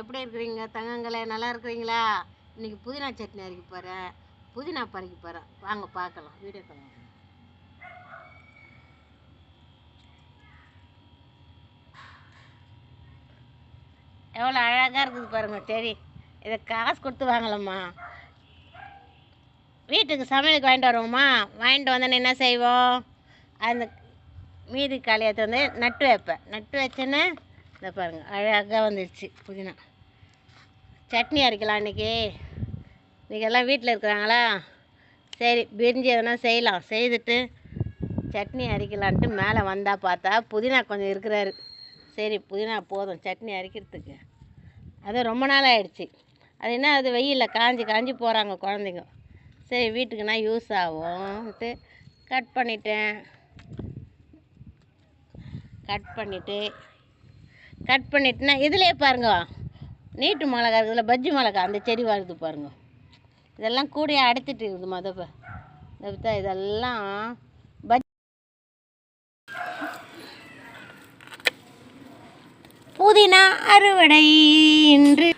எப்படி இருக்கிறீங்க தங்கங்களே? நல்லா இருக்கிறீங்களா? இன்னைக்கு புதினா சட்னி அரைக்க போகிறேன், புதினா பறிக்க போகிறேன். வாங்க பார்க்கலாம் வீடியோ கால். எவ்வளோ அழகாக இருக்குது பாருங்க செடி. இதை காசு கொடுத்து வாங்கலாமா? வீட்டுக்கு சமையலுக்கு வாங்கிட்டு வருவோமா? வாங்கிட்டு வந்தோன்னே என்ன செய்வோம்? அந்த மீதி காலையத்தை வந்து நட்டு வைப்பேன். நட்டு வச்சேன்னா இதை பாருங்கள் அழகாக வந்துடுச்சு புதினா. சட்னி அரைக்கலாம் இன்றைக்கி. இன்றைக்கி எல்லாம் வீட்டில் இருக்கிறாங்களா? சரி பிரிஞ்சு எதனா செய்யலாம். செய்துட்டு சட்னி அரைக்கலான்ட்டு மேலே வந்தால் பார்த்தா புதினா கொஞ்சம் இருக்கிறாரு. சரி புதினா போதும் சட்னி அரைக்கிறதுக்கு. அது ரொம்ப நாள் ஆகிடுச்சு. அது என்ன அது வெயிலில் காஞ்சி காஞ்சி போகிறாங்க குழந்தைங்க. சரி வீட்டுக்குன்னா யூஸ் ஆகும்ட்டு கட் பண்ணிட்டேன். கட் பண்ணிட்டுனா இதிலே பாருங்க நீட்டு மிளகா இருக்குதுல, பஜ்ஜி மிளகா, அந்த செடி வருது பாருங்க. இதெல்லாம் கூடையே அடைச்சிட்டு இருக்குது மொதல். இதெல்லாம் புதினா அறுவடை இன்று.